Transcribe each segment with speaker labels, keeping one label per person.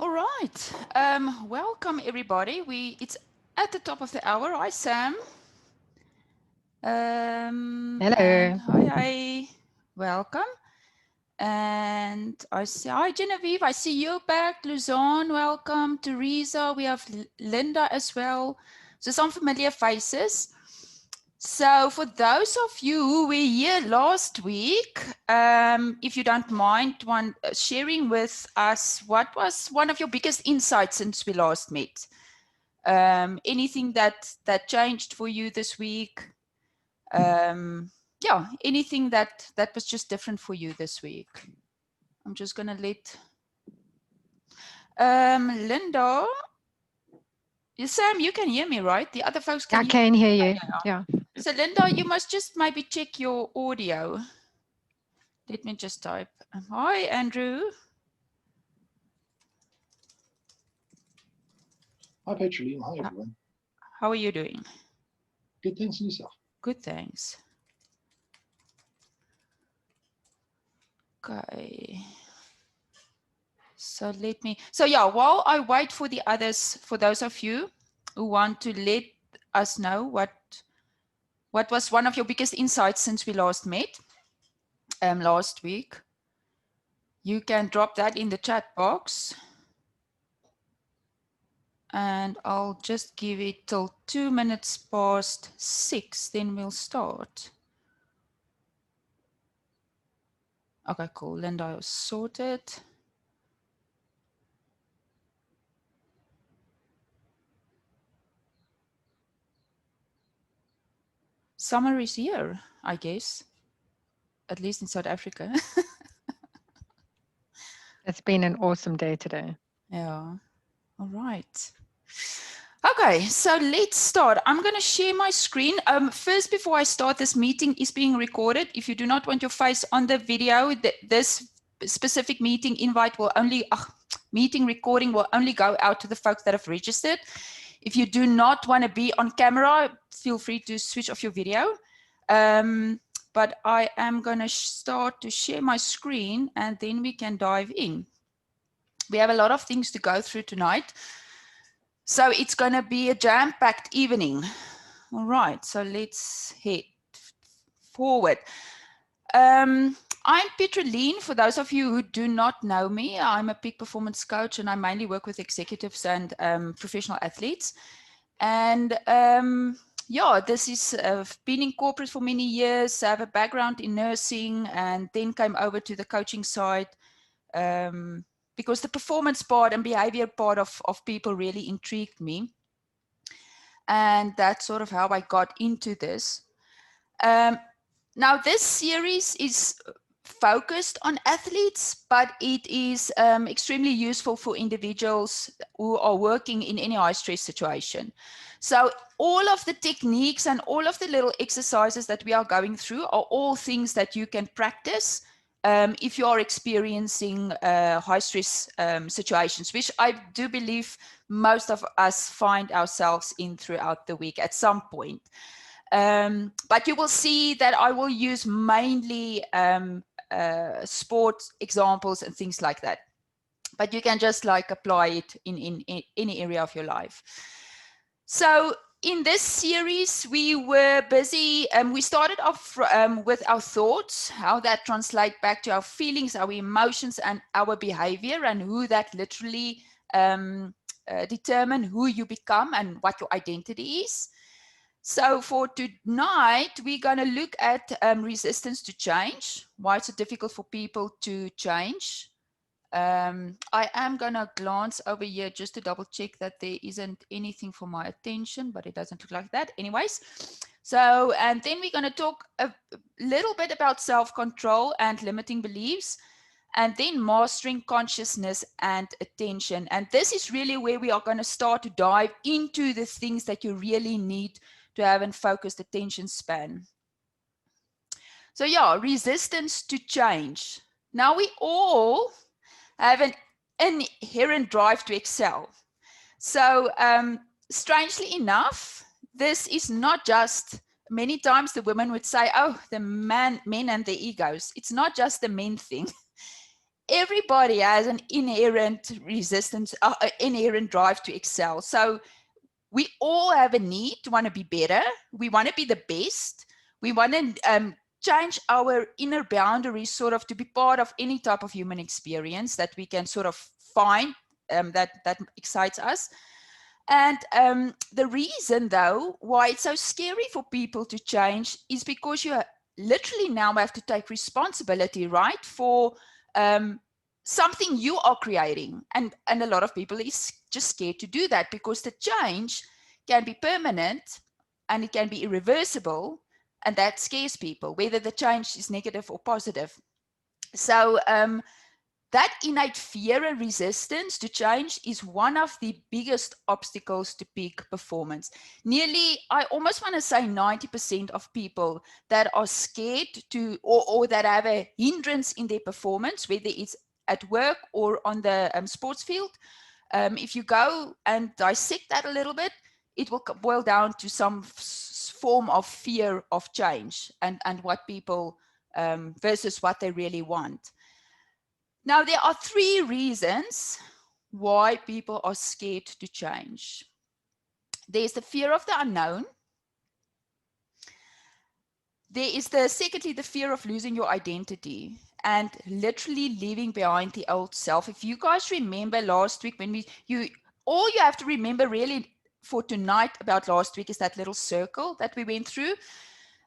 Speaker 1: All right. Welcome everybody. It's at the top of the hour. Hi Sam. And
Speaker 2: Hello.
Speaker 1: hi. Welcome. And I see hi Genevieve. I see you back. Luzon, welcome. Teresa. We have Linda as well. So some familiar faces. So for those of you who were here last week, if you don't mind sharing with us, what was one of your biggest insights since we last met? Anything that changed for you this week? Yeah, anything that was just different for you this week? I'm just gonna let Linda. Sam, you can hear me, right? The other folks can
Speaker 2: I
Speaker 1: hear me.
Speaker 2: can hear
Speaker 1: Yeah,
Speaker 2: you.
Speaker 1: yeah, yeah.
Speaker 2: Yeah.
Speaker 1: So Linda, you must just maybe check your audio. Let me just type. Hi, Andrew.
Speaker 3: Hi, Petroline. Hi,
Speaker 1: Uh,
Speaker 3: everyone.
Speaker 1: How are you doing?
Speaker 3: Good, thanks, and yourself.
Speaker 1: Good, thanks. Okay. So yeah, while I wait for the others, for those of you who want to let us know what was one of your biggest insights since we last met last week, you can drop that in the chat box. And I'll just give it till 2 minutes past 6, then we'll start. Okay, cool. Linda was sorted. Summer is here, I guess, at least in South Africa.
Speaker 2: It's been an awesome day today.
Speaker 1: Yeah. All right. Okay, so let's start. I'm going to share my screen. First, before I start, this meeting is being recorded. If you do not want your face on the video, this specific meeting invite will only, meeting recording will only go out to the folks that have registered. If you do not want to be on camera, feel free to switch off your video. But I am going to start to share my screen and then we can dive in. We have a lot of things to go through tonight. So it's going to be a jam-packed evening. All right, so let's head forward. I'm Petroline. For those of you who do not know me, I'm a peak performance coach and I mainly work with executives and professional athletes. And yeah, this is been in corporate for many years. I have a background in nursing and then came over to the coaching side because the performance part and behavior part of people really intrigued me. And that's sort of how I got into this. Now, this series is focused on athletes, but it is extremely useful for individuals who are working in any high stress situation. So all of the techniques and all of the little exercises that we are going through are all things that you can practice if you are experiencing high stress situations, which I do believe most of us find ourselves in throughout the week at some point. But you will see that I will use mainly sport examples and things like that. But you can just like apply it in any area of your life. So in this series, we were busy, we started off with our thoughts, how that translate back to our feelings, our emotions, and our behavior, and who that literally determine who you become and what your identity is. So for tonight, we're going to look at resistance to change, why it's so difficult for people to change. I am going to glance over here just to double check that there isn't anything for my attention, but it doesn't look like that anyways. So, and then we're going to talk a little bit about self-control and limiting beliefs, and then mastering consciousness and attention. And this is really where we are going to start to dive into the things that you really need to have a focused attention span. So yeah, resistance to change. Now we all have an inherent drive to excel. So strangely enough, this is not just, many times the women would say, oh, the men and the egos. It's not just the men thing. everybody has an inherent resistance, inherent drive to excel. So we all have a need to want to be better. We want to be the best. We want to change our inner boundaries sort of to be part of any type of human experience that we can sort of find that excites us. And the reason, though, why it's so scary for people to change is because you literally now have to take responsibility, right, for something you are creating. And a lot of people is just scared to do that because the change can be permanent and it can be irreversible. And that scares people, whether the change is negative or positive. So that innate fear and resistance to change is one of the biggest obstacles to peak performance. Nearly, I almost want to say 90% of people that are scared to, or that have a hindrance in their performance, whether it's at work or on the sports field, if you go and dissect that a little bit, it will boil down to some form of fear of change and what people versus what they really want. Now, there are 3 reasons why people are scared to change. There's the fear of the unknown. There is secondly, the fear of losing your identity and literally leaving behind the old self. If you guys remember last week when all you have to remember really for tonight about last week is that little circle that we went through,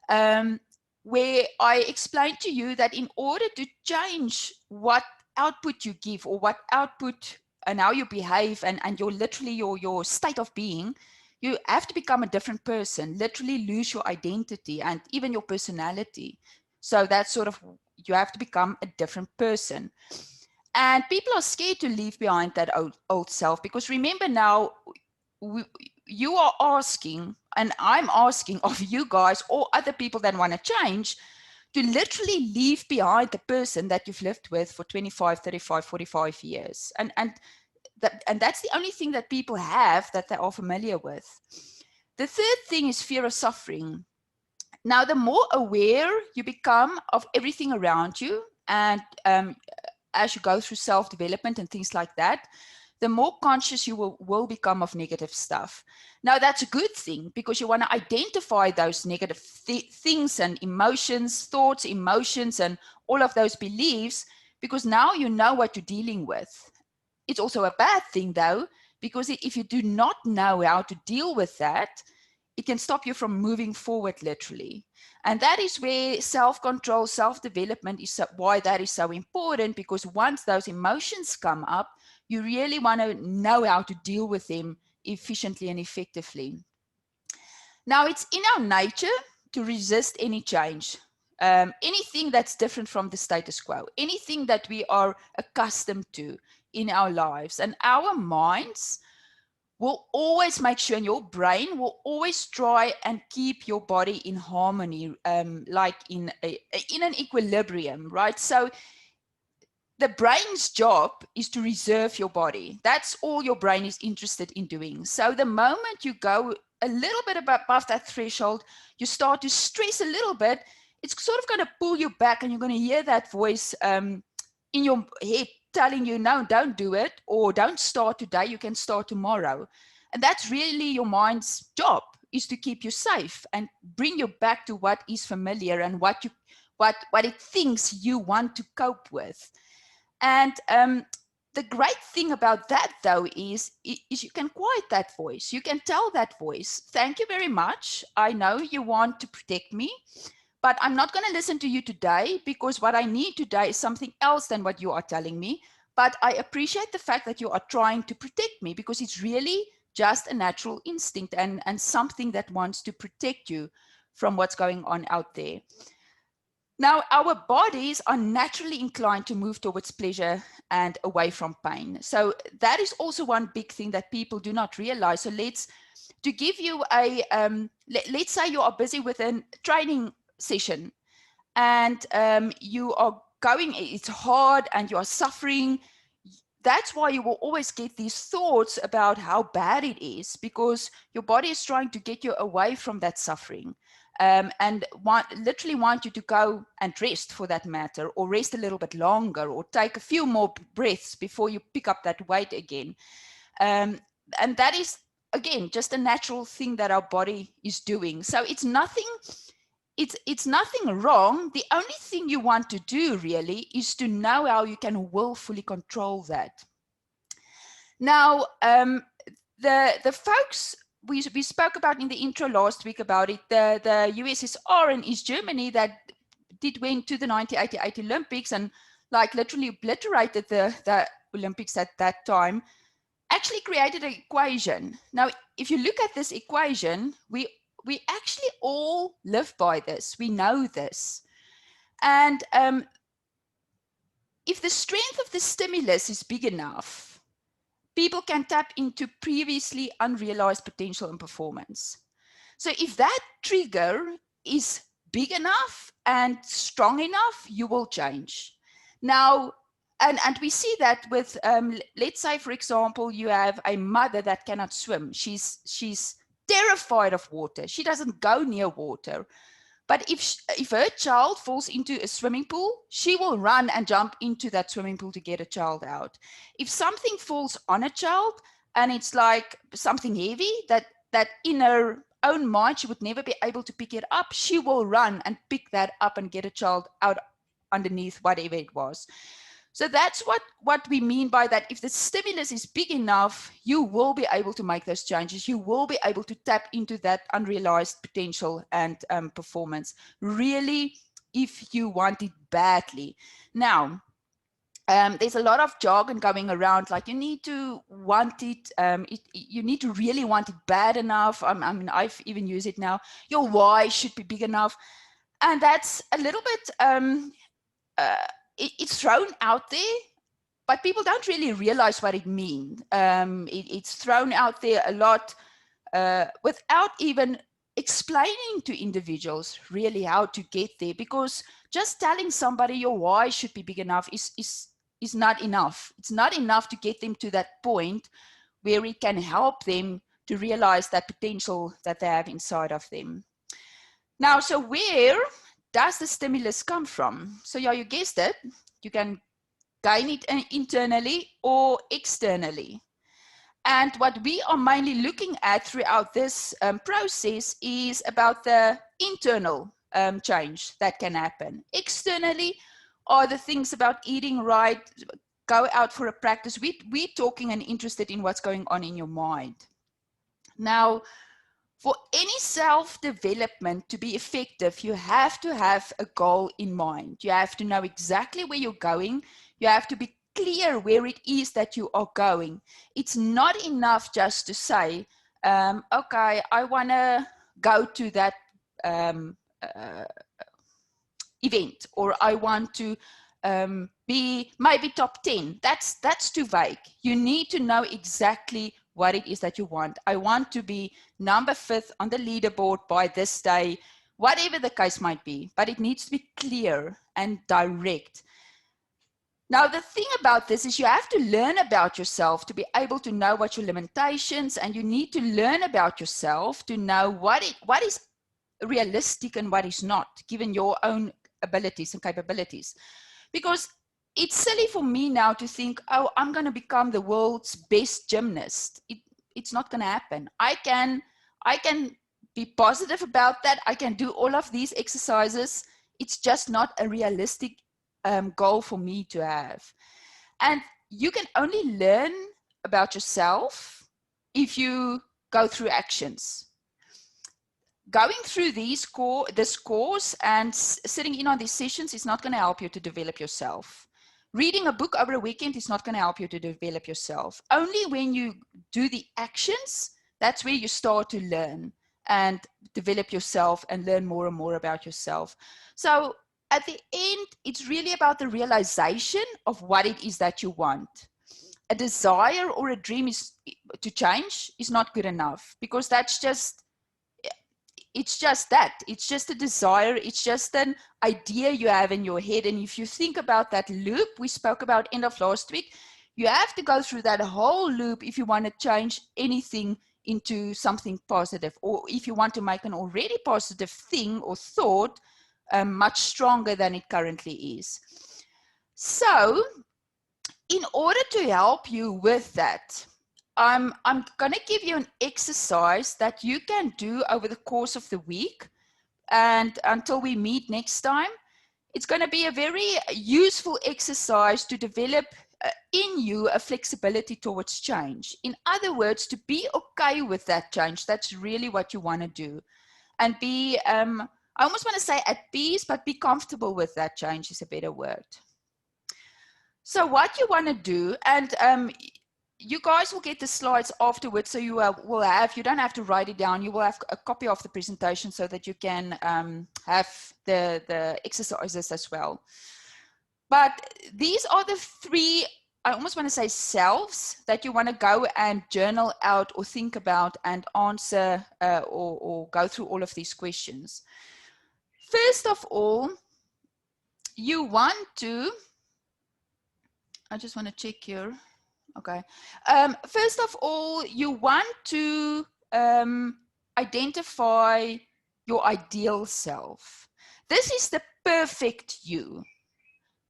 Speaker 1: where I explained to you that in order to change what output you give or what output and how you behave and your state of being, you have to become a different person, literally lose your identity and even your personality. So that's sort of, you have to become a different person. And people are scared to leave behind that old self because remember now, you are asking, and I'm asking of you guys or other people that want to change, to literally leave behind the person that you've lived with for 25, 35, 45 years. And that's the only thing that people have that they are familiar with. The third thing is fear of suffering. Now, the more aware you become of everything around you, and as you go through self-development and things like that, the more conscious you will become of negative stuff. Now, that's a good thing because you want to identify those negative things and emotions, thoughts, emotions, and all of those beliefs, because now you know what you're dealing with. It's also a bad thing, though, because if you do not know how to deal with that, it can stop you from moving forward, literally. And that is where self-control, self-development is why that is so important, because once those emotions come up, you really want to know how to deal with them efficiently and effectively. Now, it's in our nature to resist any change, anything that's different from the status quo, anything that we are accustomed to in our lives. And our minds will always make sure, and your brain will always try and keep your body in harmony, like in an equilibrium, right? So the brain's job is to reserve your body. That's all your brain is interested in doing. So the moment you go a little bit above that threshold, you start to stress a little bit, it's sort of going to pull you back, and you're going to hear that voice in your head telling you, no, don't do it, or don't start today, you can start tomorrow. And that's really your mind's job, is to keep you safe and bring you back to what is familiar and what it thinks you want to cope with. And the great thing about that, though, is you can quiet that voice. You can tell that voice, thank you very much. I know you want to protect me, but I'm not going to listen to you today, because what I need today is something else than what you are telling me. But I appreciate the fact that you are trying to protect me, because it's really just a natural instinct and something that wants to protect you from what's going on out there. Now, our bodies are naturally inclined to move towards pleasure and away from pain. So that is also one big thing that people do not realize. So to give you let's say you are busy with a training session, and you are going, it's hard and you are suffering. That's why you will always get these thoughts about how bad it is, because your body is trying to get you away from that suffering. and literally want you to go and rest for that matter, or rest a little bit longer, or take a few more breaths before you pick up that weight again. And that is, again, just a natural thing that our body is doing. So it's nothing wrong. The only thing you want to do really is to know how you can willfully control that. Now, the folks we spoke about in the intro last week about it, the USSR and East Germany that went to the 1988 Olympics and like literally obliterated the Olympics at that time, actually created an equation. Now, if you look at this equation, we actually all live by this. We know this. And if the strength of the stimulus is big enough, people can tap into previously unrealized potential and performance. So if that trigger is big enough and strong enough, you will change. Now, and we see that with, let's say, for example, you have a mother that cannot swim. She's terrified of water. She doesn't go near water. But if her child falls into a swimming pool, she will run and jump into that swimming pool to get a child out. If something falls on a child and it's like something heavy that in her own mind she would never be able to pick it up, she will run and pick that up and get a child out underneath whatever it was. So that's what we mean by that. If the stimulus is big enough, you will be able to make those changes. You will be able to tap into that unrealized potential and performance, really, if you want it badly. Now, there's a lot of jargon going around, like you need to want it, you need to really want it bad enough. I mean, I've even used it now. Your why should be big enough. And that's a little bit... it's thrown out there, but people don't really realize what it means. It's thrown out there a lot without even explaining to individuals really how to get there, because just telling somebody your why should be big enough is not enough. It's not enough to get them to that point where it can help them to realize that potential that they have inside of them. Now, so where does the stimulus come from? So yeah, you guessed it. You can gain it internally or externally. And what we are mainly looking at throughout this process is about the internal change that can happen. Externally are the things about eating right, go out for a practice. We're talking and interested in what's going on in your mind. Now, for any self-development to be effective, you have to have a goal in mind. You have to know exactly where you're going. You have to be clear where it is that you are going. It's not enough just to say, okay, I want to go to that event, or I want to be maybe top 10. That's too vague. You need to know exactly what it is that you want. I want to be number 5th on the leaderboard by this day, whatever the case might be, but it needs to be clear and direct. Now, the thing about this is you have to learn about yourself to be able to know what your limitations, and you need to learn about yourself to know what is realistic and what is not, given your own abilities and capabilities. Because it's silly for me now to think, oh, I'm going to become the world's best gymnast. It's not going to happen. I can be positive about that. I can do all of these exercises. It's just not a realistic goal for me to have. And you can only learn about yourself if you go through actions. Going through this course and sitting in on these sessions is not going to help you to develop yourself. Reading a book over a weekend is not going to help you to develop yourself. Only when you do the actions, that's where you start to learn and develop yourself and learn more and more about yourself. So at the end, it's really about the realization of what it is that you want. A desire or a dream to change is not good enough, because that's just, it's just that. It's just a desire. It's just an idea you have in your head. And if you think about that loop we spoke about end of last week, you have to go through that whole loop if you want to change anything into something positive, or if you want to make an already positive thing or thought much stronger than it currently is. So in order to help you with that, I'm going to give you an exercise that you can do over the course of the week, and until we meet next time. It's going to be a very useful exercise to develop in you a flexibility towards change. In other words, to be okay with that change. That's really what you want to do. And be, I almost want to say at peace, but be comfortable with that change is a better word. So what you want to do, and you guys will get the slides afterwards, so you will have, you don't have to write it down, you will have a copy of the presentation so that you can have the exercises as well. But these are the three, I almost want to say selves, that you want to go and journal out or think about and answer or go through all of these questions. First of all, you want to, I just want to check here. Okay. First of all, you want to identify your ideal self. This is the perfect you,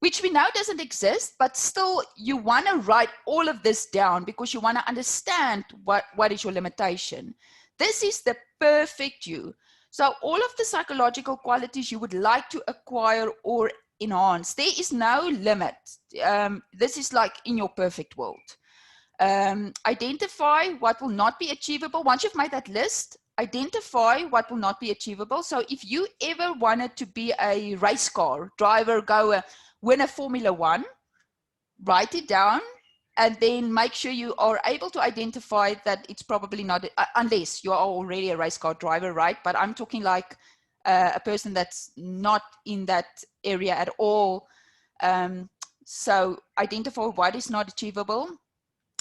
Speaker 1: which we know doesn't exist, but still you want to write all of this down because you want to understand what is your limitation. This is the perfect you. So all of the psychological qualities you would like to acquire or enhance, there is no limit. This is like in your perfect world. Identify what will not be achievable. Once you've made that list, identify what will not be achievable. So if you ever wanted to be a race car driver, go win a Formula One, write it down, and then make sure you are able to identify that it's probably not, unless you are already a race car driver, right? But I'm talking like a person that's not in that area at all. So identify what is not achievable.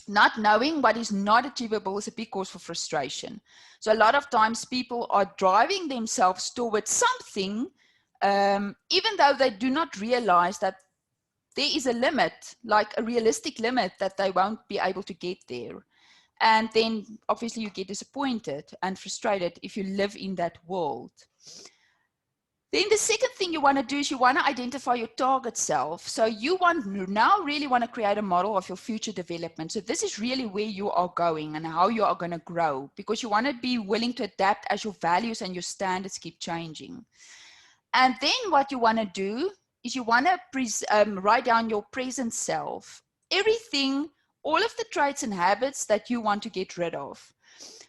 Speaker 1: Not knowing what is not achievable is a big cause for frustration. So a lot of times people are driving themselves towards something, even though they do not realize that there is a limit, like a realistic limit, that they won't be able to get there. And then obviously you get disappointed and frustrated if you live in that world. Then the second thing you want to do is you want to identify your target self. So you now really want to create a model of your future development. So this is really where you are going and how you are going to grow, because you want to be willing to adapt as your values and your standards keep changing. And then what you want to do is you want to write down your present self, everything, all of the traits and habits that you want to get rid of.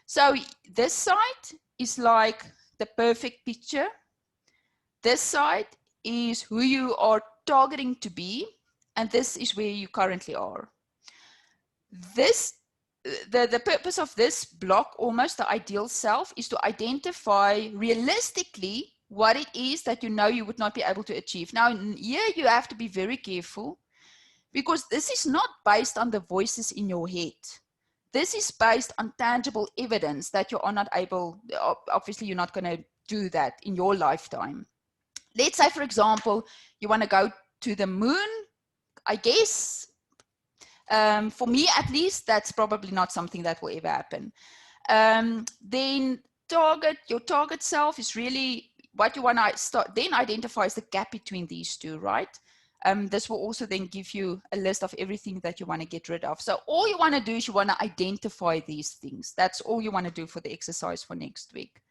Speaker 1: So this side is like the perfect picture. This side is who you are targeting to be, and this is where you currently are. The purpose of this block, almost the ideal self, is to identify realistically what it is that you know you would not be able to achieve. Now, here you have to be very careful, because this is not based on the voices in your head. This is based on tangible evidence that you are not able, obviously you're not going to do that in your lifetime. Let's say, for example, you want to go to the moon. I guess, for me at least, that's probably not something that will ever happen. Then your target self is really what you want to start, then identifies the gap between these two, right? This will also then give you a list of everything that you want to get rid of. So all you want to do is you want to identify these things. That's all you want to do for the exercise for next week.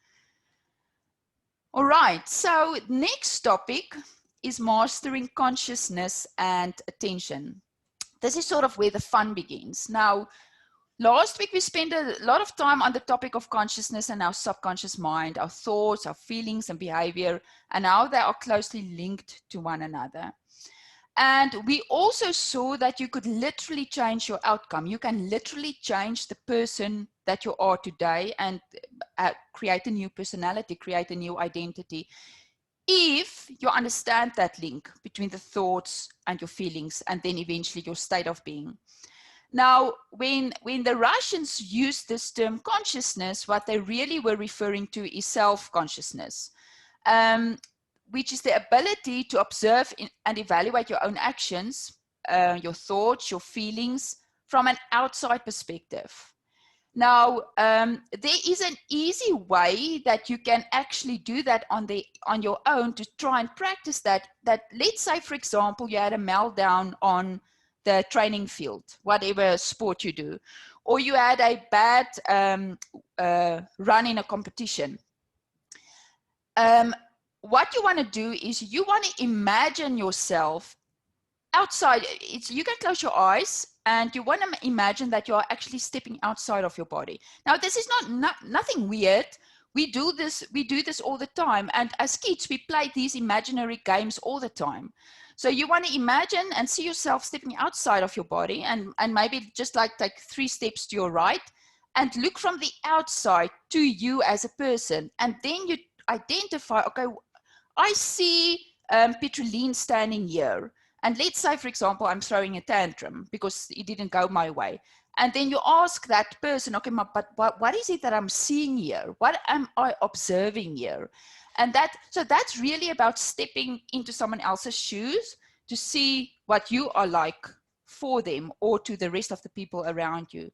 Speaker 1: All right, so next topic is mastering consciousness and attention. This is sort of where the fun begins. Now, last week we spent a lot of time on the topic of consciousness and our subconscious mind, our thoughts, our feelings and behavior, and how they are closely linked to one another. And we also saw that you could literally change your outcome. You can literally change the person that you are today and create a new personality, create a new identity, if you understand that link between the thoughts and your feelings, and then eventually your state of being. Now, when the Russians used this term consciousness, what they really were referring to is self-consciousness, which is the ability to observe and evaluate your own actions, your thoughts, your feelings from an outside perspective. Now, there is an easy way that you can actually do that on your own to try and practice that. Let's say, for example, you had a meltdown on the training field, whatever sport you do, or you had a bad run in a competition. What you want to do is you want to imagine yourself outside. You can close your eyes and you want to imagine that you are actually stepping outside of your body. Now, this is nothing weird. We do this all the time. And as kids, we play these imaginary games all the time. So you want to imagine and see yourself stepping outside of your body and maybe just like take 3 steps to your right and look from the outside to you as a person. And then you identify, okay, I see Petroline standing here. And let's say, for example, I'm throwing a tantrum because it didn't go my way. And then you ask that person, okay, but what is it that I'm seeing here? What am I observing here? And so that's really about stepping into someone else's shoes to see what you are like for them or to the rest of the people around you.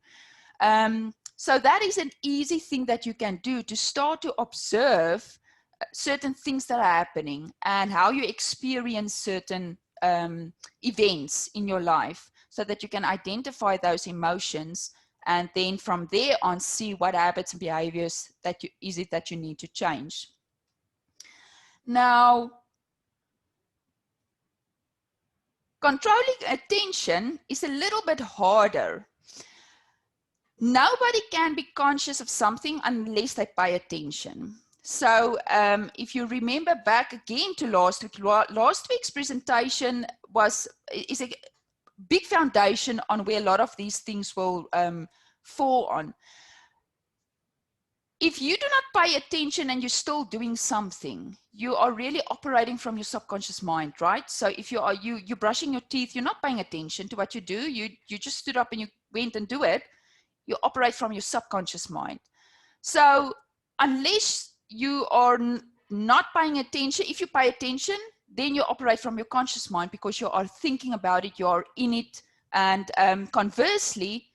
Speaker 1: So that is an easy thing that you can do to start to observe certain things that are happening and how you experience certain events in your life, so that you can identify those emotions and then from there on see what habits and behaviors that you need to change. Now, controlling attention is a little bit harder. Nobody can be conscious of something unless they pay attention. So if you remember back again to last week's presentation is a big foundation on where a lot of these things will fall on. If you do not pay attention and you're still doing something, you are really operating from your subconscious mind, right? So if you're brushing your teeth, you're not paying attention to what you do. You just stood up and you went and do it. You operate from your subconscious mind. So unless you are not paying attention, if you pay attention, then you operate from your conscious mind because you are thinking about it, you are in it. And conversely,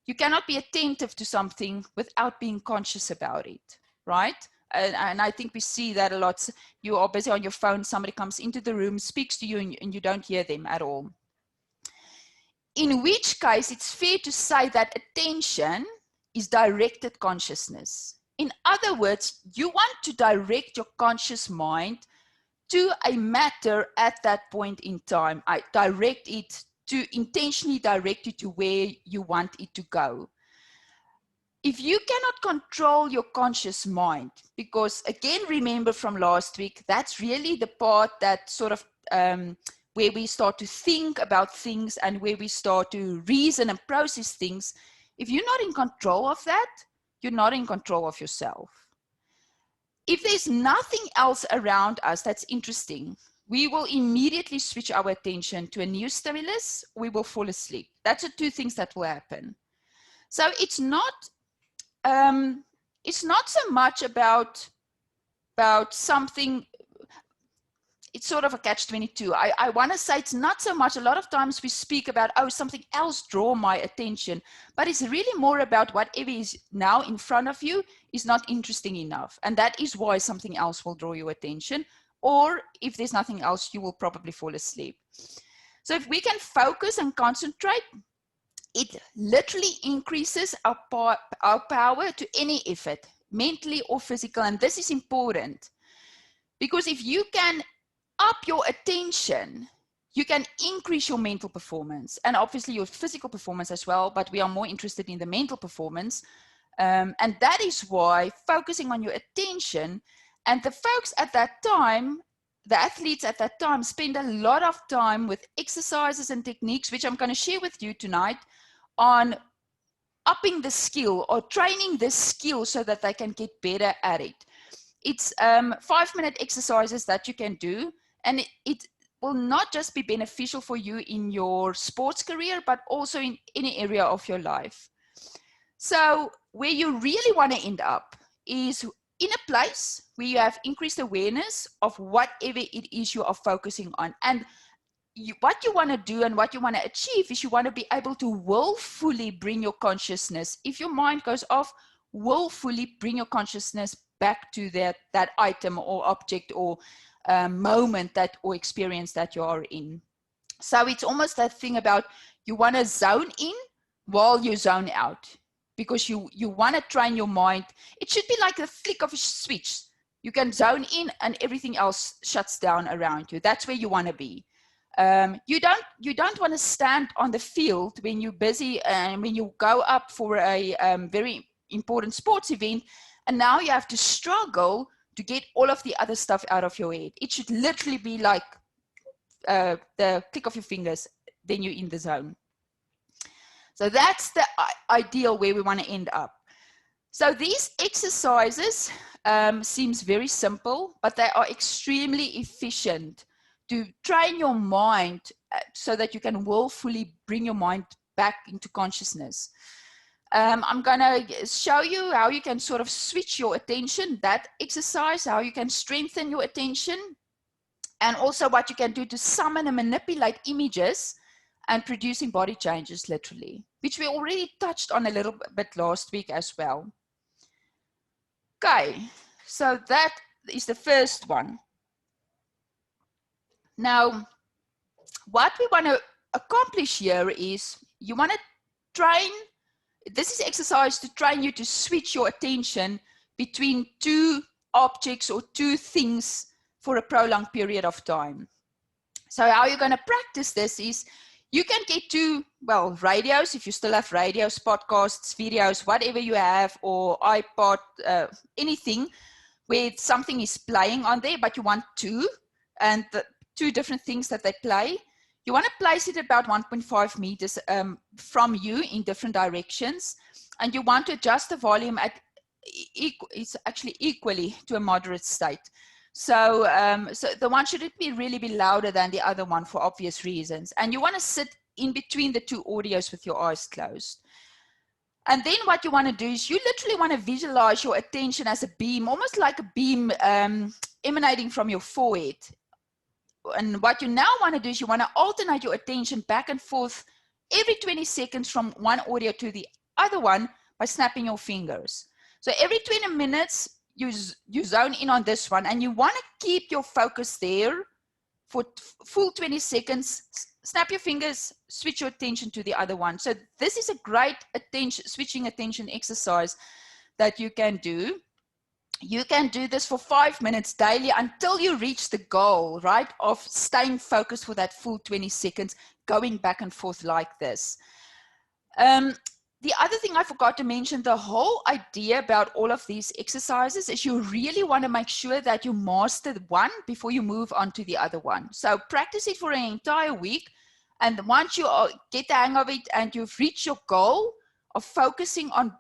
Speaker 1: you cannot be attentive to something without being conscious about it, right? And I think we see that a lot. You are busy on your phone, somebody comes into the room, speaks to you, and you don't hear them at all. In which case, it's fair to say that attention is directed consciousness. In other words, you want to direct your conscious mind to a matter at that point in time. I direct it to intentionally direct you to where you want it to go. If you cannot control your conscious mind, because again, remember from last week, that's really the part that sort of where we start to think about things and where we start to reason and process things. If you're not in control of that, you're not in control of yourself. If there's nothing else around us that's interesting, we will immediately switch our attention to a new stimulus, we will fall asleep. That's the 2 things that will happen. So it's not so much about something. It's sort of a catch-22. I want to say it's not so much. A lot of times we speak about, oh, something else draw my attention, but it's really more about whatever is now in front of you is not interesting enough. And that is why something else will draw your attention. Or if there's nothing else, you will probably fall asleep. So if we can focus and concentrate, it literally increases our power to any effort, mentally or physical. And this is important because if you can up your attention, you can increase your mental performance and obviously your physical performance as well, but we are more interested in the mental performance. And that is why focusing on your attention, and the folks at that time, the athletes at that time, spend a lot of time with exercises and techniques, which I'm going to share with you tonight, on upping the skill or training this skill so that they can get better at it. It's 5-minute exercises that you can do, and it will not just be beneficial for you in your sports career, but also in any area of your life. So where you really want to end up is in a place where you have increased awareness of whatever it is you are focusing on. And what you want to do and what you want to achieve is you want to be able to willfully bring your consciousness. If your mind goes off, willfully bring your consciousness back to that item or object or moment or experience that you are in. So it's almost that thing about you want to zone in while you zone out, because you want to train your mind. It should be like the flick of a switch. You can zone in and everything else shuts down around you. That's where you want to be. You don't want to stand on the field when you're busy and when you go up for a very important sports event, and now you have to struggle to get all of the other stuff out of your head. It should literally be like the click of your fingers, then you're in the zone. So that's the ideal where we want to end up. So these exercises seems very simple, but they are extremely efficient to train your mind so that you can willfully bring your mind back into consciousness. I'm going to show you how you can sort of switch your attention, that exercise, how you can strengthen your attention, and also what you can do to summon and manipulate images and producing body changes, literally, which we already touched on a little bit last week as well. Okay, so that is the first one. Now, what we want to accomplish here is you want to train, this is exercise to train you to switch your attention between two objects or two things for a prolonged period of time. So how you're going to practice this is you can get to, well, radios, if you still have radios, podcasts, videos, whatever you have, or iPod, anything where something is playing on there, but you want two, and the two different things that they play. You want to place it about 1.5 meters from you in different directions, and you want to adjust the volume at it's actually equally to a moderate state. So, so the one shouldn't really be louder than the other one for obvious reasons. And you want to sit in between the two audios with your eyes closed. And then what you want to do is you literally want to visualize your attention as a beam, almost like a beam emanating from your forehead. And what you now want to do is you want to alternate your attention back and forth every 20 seconds from one audio to the other one by snapping your fingers. So every 20 minutes, you zone in on this one, and you want to keep your focus there for full 20 seconds. Snap your fingers, switch your attention to the other one. So this is a great switching attention exercise that you can do. You can do this for 5 minutes daily until you reach the goal, right, of staying focused for that full 20 seconds, going back and forth like this. The other thing I forgot to mention, the whole idea about all of these exercises is you really want to make sure that you master one before you move on to the other one. So practice it for an entire week. And once you get the hang of it and you've reached your goal of focusing on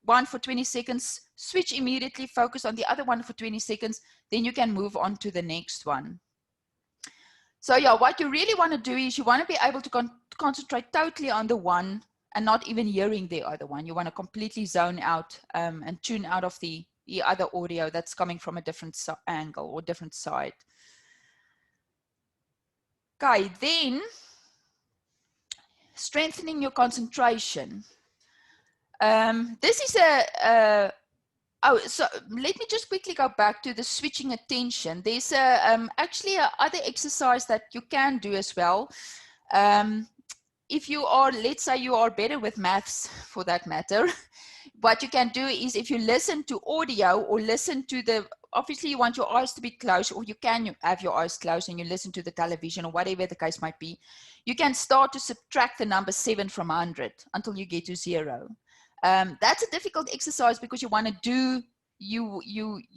Speaker 1: one for 20 seconds, switch immediately, focus on the other one for 20 seconds, then you can move on to the next one. So yeah, what you really want to do is you want to be able to concentrate totally on the one and not even hearing the other one. You want to completely zone out and tune out of the other audio that's coming from a different angle or different side. Okay, then strengthening your concentration. This is so let me just quickly go back to the switching attention. There's actually other exercise that you can do as well. If you are, let's say you are better with maths for that matter, what you can do is if you listen to audio or listen to obviously you want your eyes to be closed, or you can have your eyes closed and you listen to the television or whatever the case might be. You can start to subtract the number 7 from 100 until you get to 0. That's a difficult exercise because you want to do, you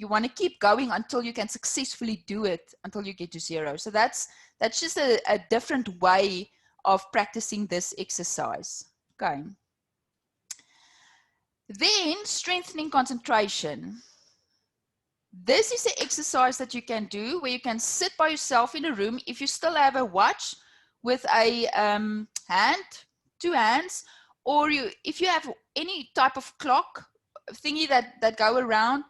Speaker 1: want to keep going until you can successfully do it until you get to 0. So that's just a different way of practicing this exercise. Okay. Then strengthening concentration. This is an exercise that you can do where you can sit by yourself in a room. If you still have a watch with a two hands, or if you have any type of clock thingy that go around,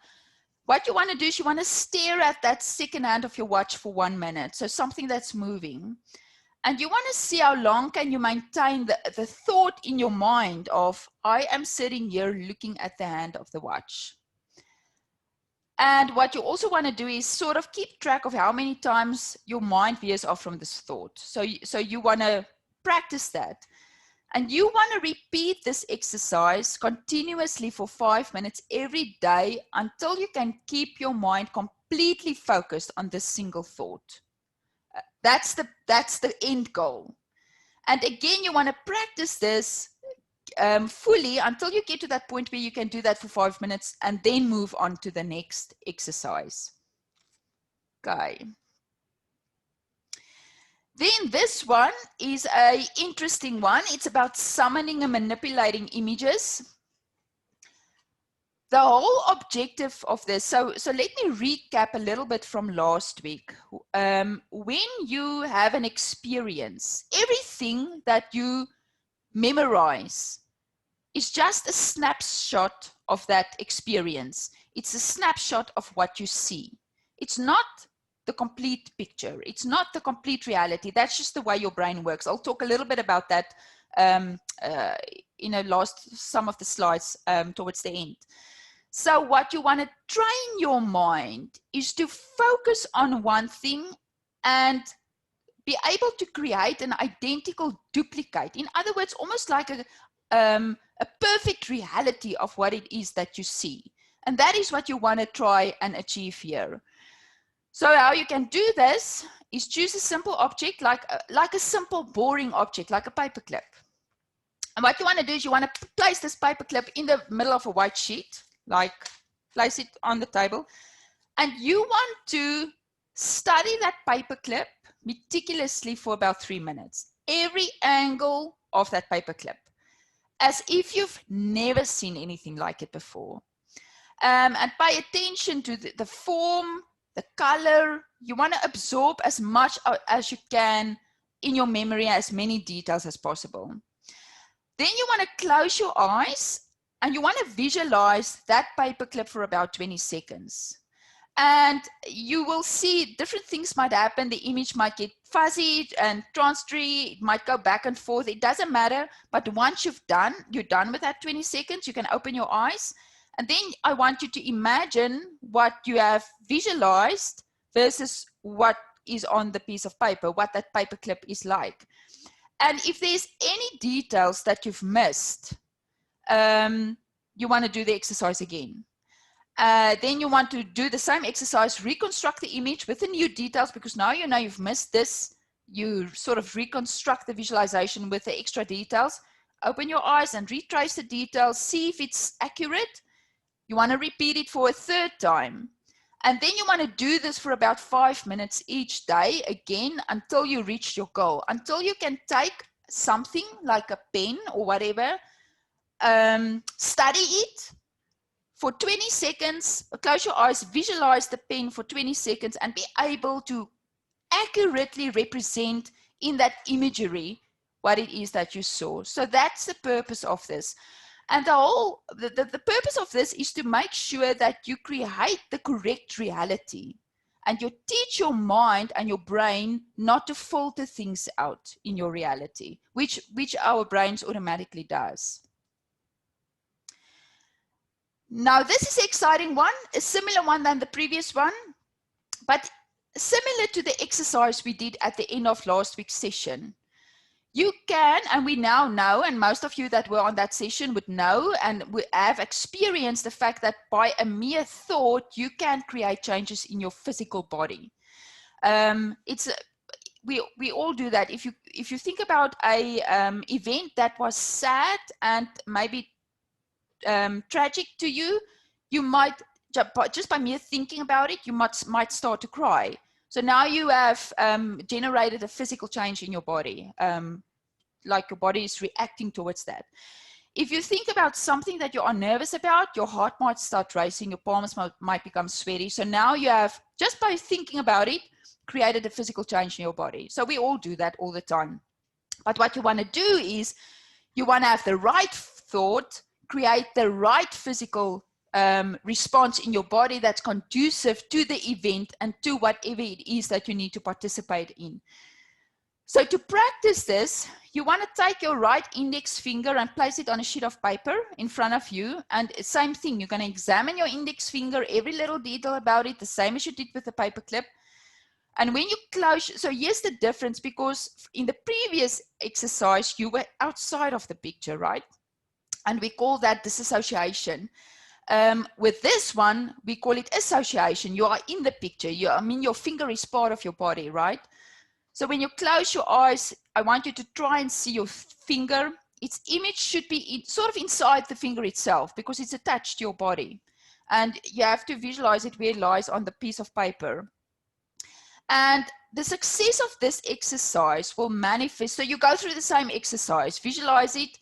Speaker 1: what you want to do is you want to stare at that second hand of your watch for 1 minute. So something that's moving. And you want to see how long can you maintain the thought in your mind of, I am sitting here looking at the hand of the watch. And what you also want to do is sort of keep track of how many times your mind veers off from this thought. So you want to practice that. And you want to repeat this exercise continuously for 5 minutes every day until you can keep your mind completely focused on this single thought. That's the end goal. And again, you want to practice this fully until you get to that point where you can do that for 5 minutes and then move on to the next exercise. Okay. Then this one is an interesting one. It's about summoning and manipulating images. The whole objective of this, so let me recap a little bit from last week. When you have an experience, everything that you memorize is just a snapshot of that experience. It's a snapshot of what you see. It's not the complete picture. It's not the complete reality. That's just the way your brain works. I'll talk a little bit about that in some of the slides towards the end. So what you want to train your mind is to focus on one thing and be able to create an identical duplicate. In other words, almost like a perfect reality of what it is that you see. And that is what you want to try and achieve here. So how you can do this is choose a simple object, like a simple boring object, like a paperclip. And what you want to do is you want to place this paperclip in the middle of a white sheet, like place it on the table. And you want to study that paperclip meticulously for about 3 minutes. Every angle of that paperclip, as if you've never seen anything like it before. And pay attention to the form, the color. You want to absorb as much as you can in your memory, as many details as possible. Then you want to close your eyes and you want to visualize that paperclip for about 20 seconds. And you will see different things might happen. The image might get fuzzy and transitory. It might go back and forth. It doesn't matter. But once you're done with that 20 seconds, you can open your eyes. And then I want you to imagine what you have visualized versus what is on the piece of paper, what that paperclip is like. And if there's any details that you've missed, you want to do the exercise again. Then you want to do the same exercise, reconstruct the image with the new details, because now you know you've missed this. You sort of reconstruct the visualization with the extra details. Open your eyes and retrace the details, see if it's accurate. You want to repeat it for a third time. And then you want to do this for about 5 minutes each day, again, until you reach your goal, until you can take something like a pen or whatever, study it for 20 seconds, close your eyes, visualize the pen for 20 seconds and be able to accurately represent in that imagery what it is that you saw. So that's the purpose of this. And the purpose of this is to make sure that you create the correct reality and you teach your mind and your brain not to filter things out in your reality, which our brains automatically does. Now, this is an exciting one, a similar one than the previous one, but similar to the exercise we did at the end of last week's session. You can, and we now know, and most of you that were on that session would know, and we have experienced the fact that by a mere thought, you can create changes in your physical body. We all do that. If you think about a event that was sad and maybe tragic to you, you might, just by mere thinking about it, you might start to cry. So now you have generated a physical change in your body, like your body is reacting towards that. If you think about something that you are nervous about, your heart might start racing, your palms might become sweaty. So now you have, just by thinking about it, created a physical change in your body. So we all do that all the time. But what you want to do is you want to have the right thought, create the right physical response in your body that's conducive to the event and to whatever it is that you need to participate in. So to practice this, you want to take your right index finger and place it on a sheet of paper in front of you. And same thing, you're going to examine your index finger, every little detail about it, the same as you did with the paper clip. And when you close, so here's the difference, because in the previous exercise, you were outside of the picture, right? And we call that disassociation. With this one, we call it association. You are in the picture. I mean, your finger is part of your body, right? So when you close your eyes, I want you to try and see your finger. Its image should be sort of inside the finger itself because it's attached to your body. And you have to visualize it where it lies on the piece of paper. And the success of this exercise will manifest. So you go through the same exercise, visualize it,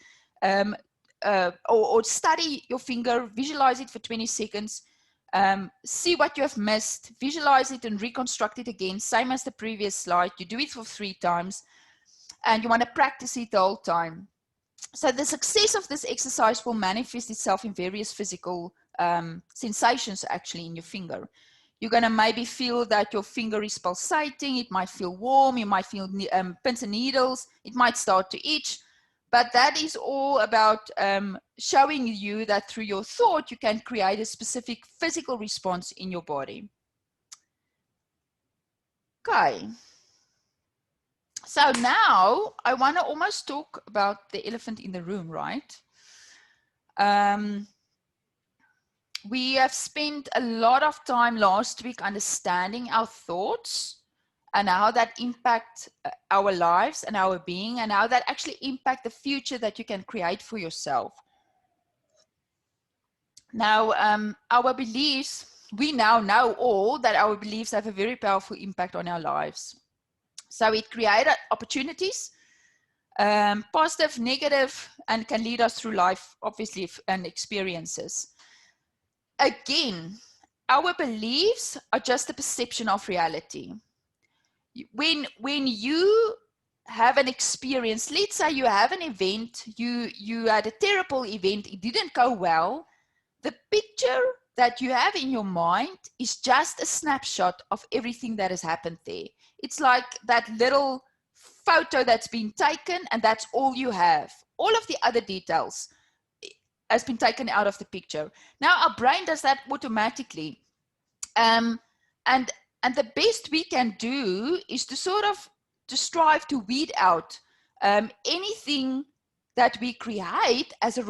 Speaker 1: or study your finger, visualize it for 20 seconds. See what you have missed, visualize it and reconstruct it again, same as the previous slide. You do it for 3 times and you want to practice it the whole time. So the success of this exercise will manifest itself in various physical sensations actually in your finger. You're going to maybe feel that your finger is pulsating, it might feel warm, you might feel pins and needles, it might start to itch. But that is all about showing you that through your thought, you can create a specific physical response in your body. Okay. So now I want to almost talk about the elephant in the room, right? We have spent a lot of time last week understanding our thoughts and how that impact our lives and our being, and how that actually impact the future that you can create for yourself. Now, our beliefs, we now know all that our beliefs have a very powerful impact on our lives. So it created opportunities, positive, negative, and can lead us through life, obviously, and experiences. Again, our beliefs are just a perception of reality. When you have an experience, let's say you have an event, you had a terrible event, it didn't go well, the picture that you have in your mind is just a snapshot of everything that has happened there. It's like that little photo that's been taken and that's all you have. All of the other details has been taken out of the picture. Now our brain does that automatically. And the best we can do is to sort of to strive to weed out anything that we create as a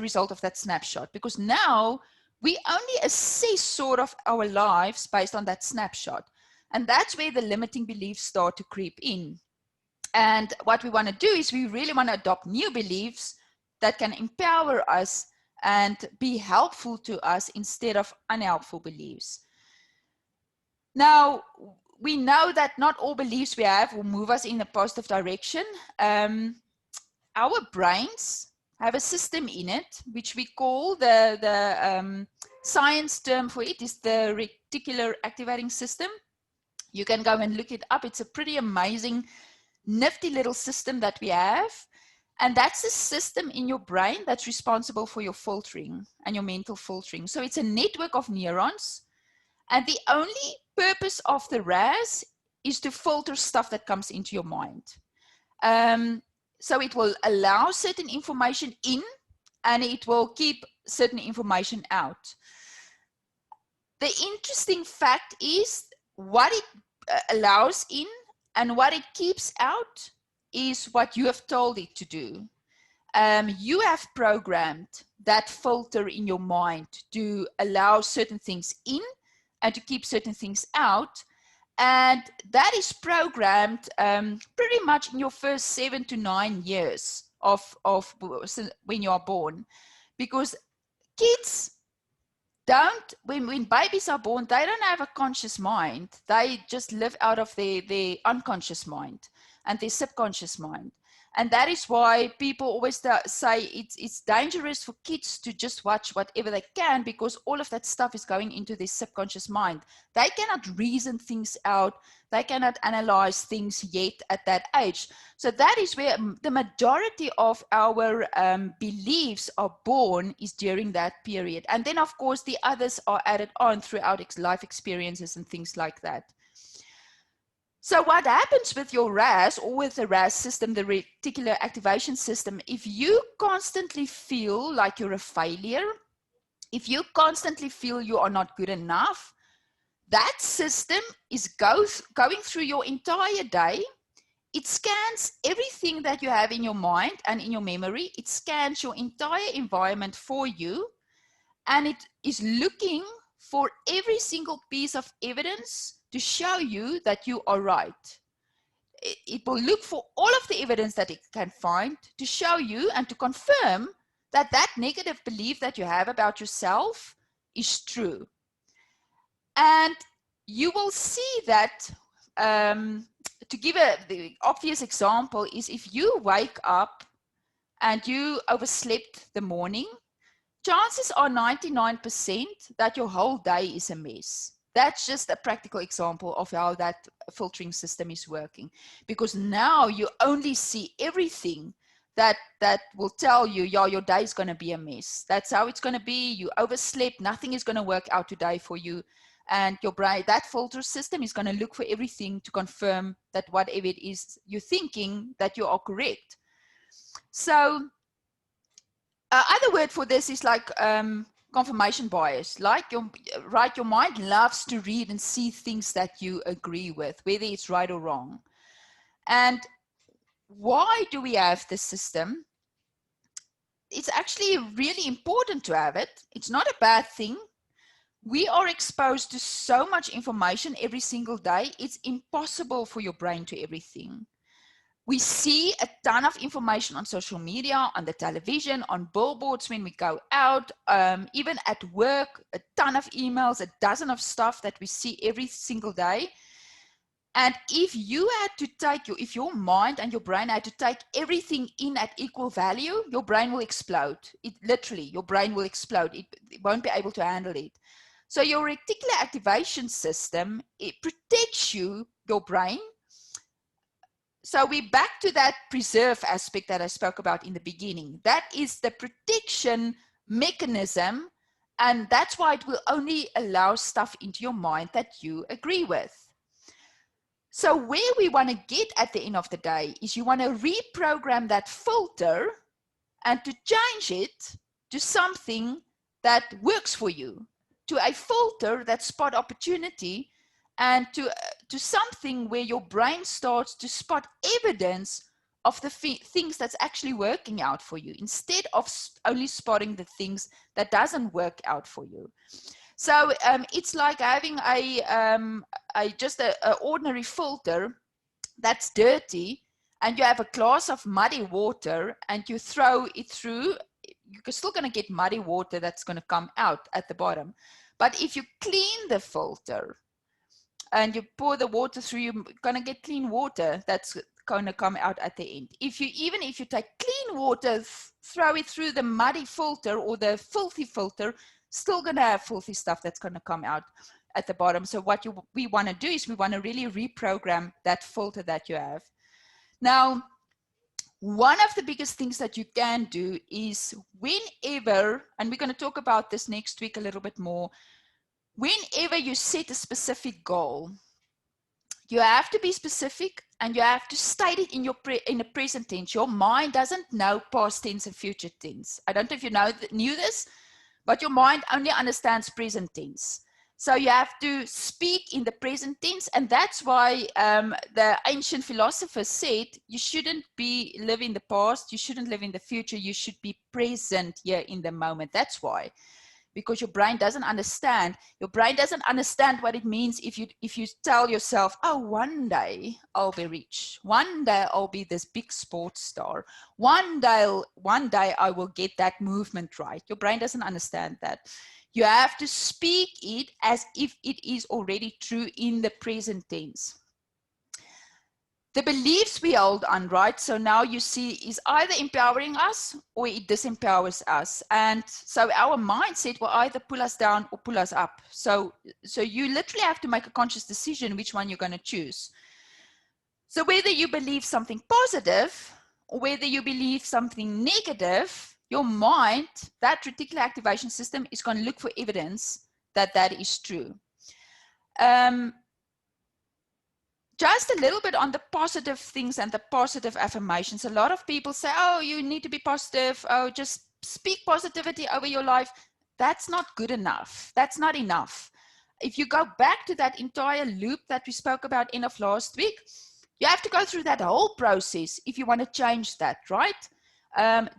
Speaker 1: result of that snapshot, because now we only assess sort of our lives based on that snapshot. And that's where the limiting beliefs start to creep in. And what we want to do is we really want to adopt new beliefs that can empower us and be helpful to us instead of unhelpful beliefs. Now, we know that not all beliefs we have will move us in a positive direction. Our brains have a system in it, which we call the science term for it is the reticular activating system. You can go and look it up. It's a pretty amazing, nifty little system that we have. And that's the system in your brain that's responsible for your filtering and your mental filtering. So it's a network of neurons. And the only purpose of the RAS is to filter stuff that comes into your mind. So it will allow certain information in and it will keep certain information out. The interesting fact is what it allows in and what it keeps out is what you have told it to do. You have programmed that filter in your mind to allow certain things in and to keep certain things out. And that is programmed pretty much in your first 7 to 9 years of when you are born. Because kids don't, when babies are born, they don't have a conscious mind. They just live out of their unconscious mind and their subconscious mind. And that is why people always say it's dangerous for kids to just watch whatever they can, because all of that stuff is going into their subconscious mind. They cannot reason things out. They cannot analyze things yet at that age. So that is where the majority of our beliefs are born, is during that period. And then, of course, the others are added on throughout life experiences and things like that. So what happens with your RAS or with the RAS system, the reticular activation system, if you constantly feel like you're a failure, if you constantly feel you are not good enough, that system is going through your entire day. It scans everything that you have in your mind and in your memory. It scans your entire environment for you, and it is looking for every single piece of evidence to show you that you are right. It will look for all of the evidence that it can find to show you and to confirm that that negative belief that you have about yourself is true. And you will see that, to give the obvious example is if you wake up and you overslept the morning, chances are 99% that your whole day is a mess. That's just a practical example of how that filtering system is working. Because now you only see everything that will tell you, yeah, your day is going to be a mess. That's how it's going to be. You overslept. Nothing is going to work out today for you. And your brain, that filter system is going to look for everything to confirm that whatever it is you're thinking, that you are correct. So other word for this is like confirmation bias. Like your mind loves to read and see things that you agree with, whether it's right or wrong. And why do we have this system? It's actually really important to have it. It's not a bad thing. We are exposed to so much information every single day. It's impossible for your brain to everything. We see a ton of information on social media, on the television, on billboards when we go out, even at work, a ton of emails, a dozen of stuff that we see every single day. And if you had to take if your mind and your brain had to take everything in at equal value, your brain will explode. Your brain will explode. It won't be able to handle it. So your reticular activation system, it protects your brain. So we're back to that preserve aspect that I spoke about in the beginning. That is the protection mechanism, and that's why it will only allow stuff into your mind that you agree with. So where we want to get at the end of the day is you want to reprogram that filter and to change it to something that works for you, to a filter that spot opportunity, and to something where your brain starts to spot evidence of the things that's actually working out for you, instead of only spotting the things that doesn't work out for you. So it's like having just an ordinary filter that's dirty, and you have a glass of muddy water and you throw it through, you're still going to get muddy water that's going to come out at the bottom. But if you clean the filter and you pour the water through, you're going to get clean water that's going to come out at the end. Even if you take clean water, throw it through the muddy filter or the filthy filter, still going to have filthy stuff that's going to come out at the bottom. So what we want to do is we want to really reprogram that filter that you have. Now, one of the biggest things that you can do is whenever, and we're going to talk about this next week a little bit more, whenever you set a specific goal, you have to be specific and you have to state it in the present tense. Your mind doesn't know past tense and future tense. I don't know if you knew this, but your mind only understands present tense. So you have to speak in the present tense, and that's why the ancient philosophers said you shouldn't live in the past, you shouldn't live in the future, you should be present here in the moment. That's why. Because your brain doesn't understand. Your brain doesn't understand what it means if you tell yourself, oh, one day I'll be rich. One day I'll be this big sports star. One day I will get that movement right. Your brain doesn't understand that. You have to speak it as if it is already true in the present tense. The beliefs we hold on, right? So now you see is either empowering us or it disempowers us. And so our mindset will either pull us down or pull us up. So you literally have to make a conscious decision which one you're going to choose. So whether you believe something positive or whether you believe something negative, your mind, that reticular activation system, is going to look for evidence that that is true. just a little bit on the positive things and the positive affirmations. A lot of people say, oh, you need to be positive. Oh, just speak positivity over your life. That's not good enough. That's not enough. If you go back to that entire loop that we spoke about end of last week, you have to go through that whole process if you want to change that, right?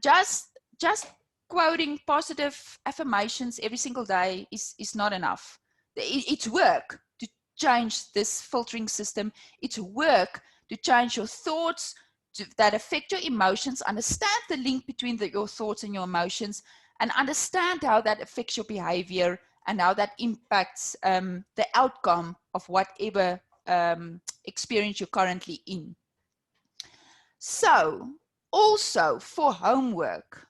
Speaker 1: Just quoting positive affirmations every single day is not enough. It's work to change this filtering system. It's work to change your thoughts that affect your emotions, understand the link between your thoughts and your emotions, and understand how that affects your behavior and how that impacts the outcome of whatever experience you're currently in. So, also for homework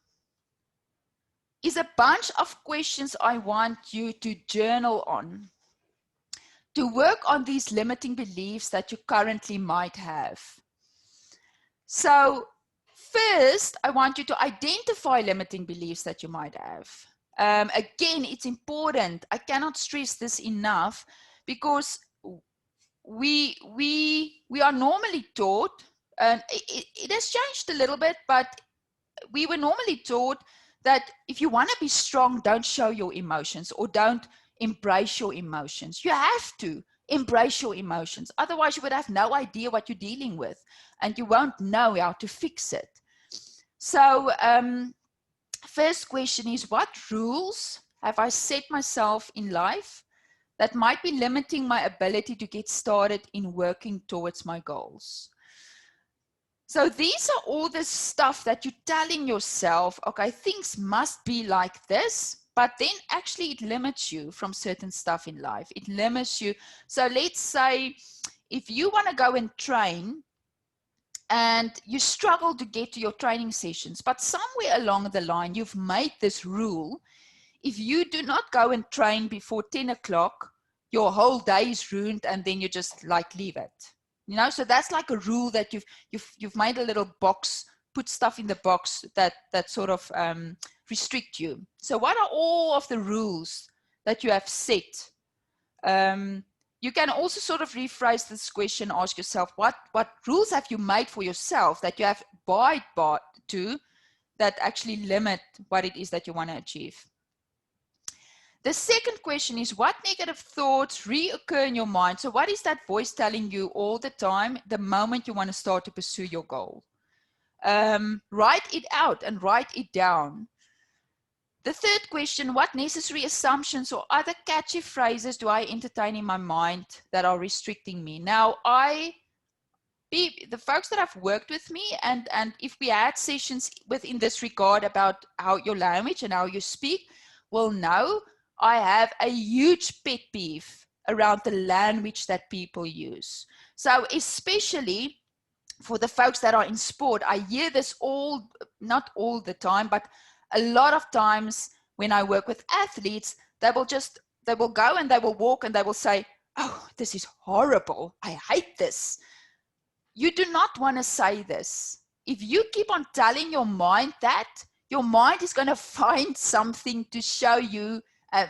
Speaker 1: is a bunch of questions I want you to journal on, to work on these limiting beliefs that you currently might have. So first, I want you to identify limiting beliefs that you might have. Again, it's important. I cannot stress this enough, because we are normally taught, and it has changed a little bit, but we were normally taught that if you want to be strong, don't show your emotions or don't embrace your emotions. You have to embrace your emotions. Otherwise, you would have no idea what you're dealing with and you won't know how to fix it. So first question is, what rules have I set myself in life that might be limiting my ability to get started in working towards my goals? So these are all the stuff that you're telling yourself, okay, things must be like this, but then actually it limits you from certain stuff in life. It limits you. So let's say if you want to go and train and you struggle to get to your training sessions, but somewhere along the line, you've made this rule. If you do not go and train before 10 o'clock, your whole day is ruined, and then you just like leave it. You know, so that's like a rule that you've made a little box, put stuff in the box that sort of restrict you. So what are all of the rules that you have set? You can also sort of rephrase this question, ask yourself, what rules have you made for yourself that you have abide to that actually limit what it is that you want to achieve? The second question is, what negative thoughts reoccur in your mind? So what is that voice telling you all the time, the moment you want to start to pursue your goal? Write it out and write it down. The third question, what necessary assumptions or other catchy phrases do I entertain in my mind that are restricting me? Now, the folks that have worked with me, and if we had sessions within this regard about how your language and how you speak, will know I have a huge pet peeve around the language that people use. So especially for the folks that are in sport, I hear this not all the time, but a lot of times when I work with athletes, they will go and they will walk and they will say, oh, this is horrible. I hate this. You do not want to say this. If you keep on telling your mind that, your mind is going to find something to show you,